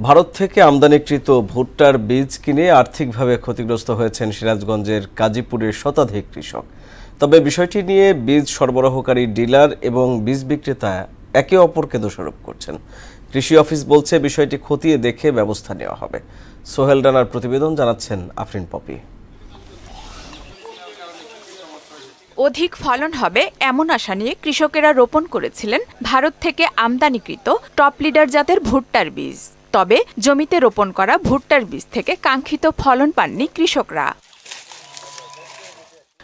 ভারত থেকে আমদানিকৃত ভুট্টার বীজ কিনে আর্থিকভাবে ক্ষতিগ্রস্ত হয়েছেন সিরাজগঞ্জের কাজীপুরের শতাধিক কৃষক। তবে বিষয়টি নিয়ে বীজ সরবরাহকারী ডিলার এবং বীজ বিক্রেতা একে অপরকে দোষারোপ করছেন। কৃষি অফিস বলছে বিষয়টি খতিয়ে দেখে ব্যবস্থা নেওয়া হবে। সোহেল রানার প্রতিবেদন, জানাচ্ছেন আফরিন পপি। অধিক ফলন হবে এমন আশা নিয়ে কৃষকেরা রোপণ করেছিলেন ভারত থেকে আমদানিকৃত টপ লিডার জাতের ভুট্টার বীজ। তবে জমিতে রোপণ করা ভুট্টার বীজ থেকে কাঙ্ক্ষিত ফলন পাননি কৃষকরা।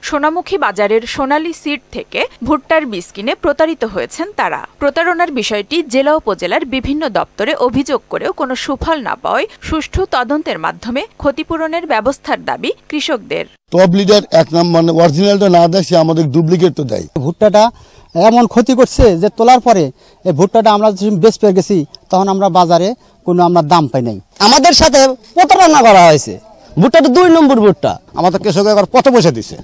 সোনামুখী বাজারের সোনালী সিড থেকে ভুট্টার বীজ কিনে প্রতারিত হয়েছেন তারা। প্রতারণার বিষয়টি জেলা উপজেলার বিভিন্ন দপ্তরে অভিযোগ করেও কোনো সুফল না পাওয়ায় সুষ্ঠু তদন্তের মাধ্যমে ক্ষতিপূরণের ব্যবস্থার দাবি কৃষকদের। টপ লিডার এক নাম্বার অরিজিনালটা না দেয়, সে আমাদের ডুপ্লিকেট তো দেয়। ভুট্টাটা এমন ক্ষতি করছে যে তোলার পরে এই ভুট্টাটা আমরা বেশ পেয়ে গেছি, তখন আমরা বাজারে কোনো আমরা দাম পাই নাই। আমাদের সাথে প্রতারণা করা হয়েছে। ভুট্টাটা 2 নম্বর ভুট্টা। আমাদের কৃষক এবার পথে বসে দিছে।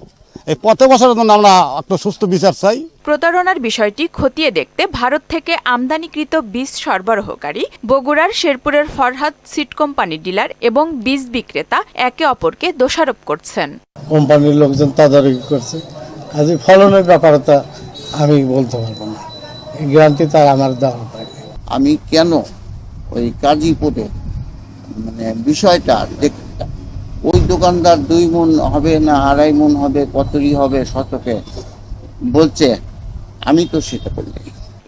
এই পথে বসার জন্য আমরা একটা সুস্থ বিচার চাই। প্রতারণার বিষয়টি খতিয়ে দেখতে ভারত থেকে আমদানিকৃত বীজ সরবরাহকারী বগুড়ার শেরপুরের ফরহাদ সিড কোম্পানির ডিলার এবং বীজ বিক্রেতা একে অপরকে দোষারোপ করছেন। কোম্পানির লোকজন তদারকি করছে, কাজে ফলনের ব্যাপারটা আমি বলতে পারবো না, গ্যারান্টি তার আমার দেওয়া থাকে। আমি কেন ওই কাজীপুরে বিষয়টা দেখতে, ওই দোকানদার 2 মণ হবে না 2.5 মণ হবে, কতই হবে শতকে বলছে, আমি তো সেটা বলি।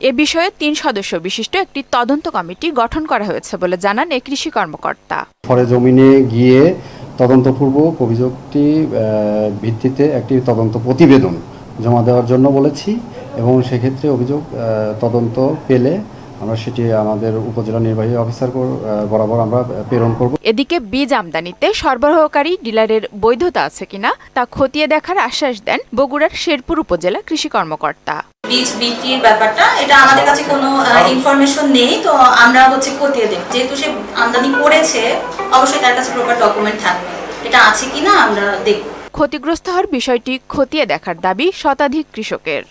এ বিষয়ে 3 সদস্য বিশিষ্ট একটি তদন্ত কমিটি গঠন করা হয়েছে বলে জানান এই কৃষি কর্মকর্তা। সরেজমিনে গিয়ে তদন্তপূর্বক অভিযোগটি ভিত্তিতে একটি তদন্ত প্রতিবেদন জমা দেওয়ার জন্য বলেছি এবং সেক্ষেত্রে অভিযোগ তদন্ত পেলে আমরা সেটি আমাদের উপজেলা নির্বাহী অফিসার বরাবর আমরা প্রেরণ করব। এদিকে বীজ আমদানিতে সরবরাহকারী ডিলারের বৈধতা আছে কিনা তা খতিয়ে দেখার আশ্বাস দেন বগুড়ার শেরপুর উপজেলা কৃষি কর্মকর্তা। বীজ বিক্রির ব্যাপারটা এটা আমাদের কাছে কোনো ইনফরমেশন নেই, তো আমরা খতিয়ে দেখব। যেহেতু সে আমদানি করেছে, অবশ্যই তার কাছে প্রপার ডকুমেন্ট থাকবে, এটা আছে কিনা আমরা দেখব। ক্ষতিগ্রস্ত হওয়ার বিষয়টি খতিয়ে দেখার দাবি শতাধিক কৃষকের।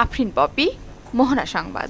আফরিন পপি, মোহনা সংবাদ।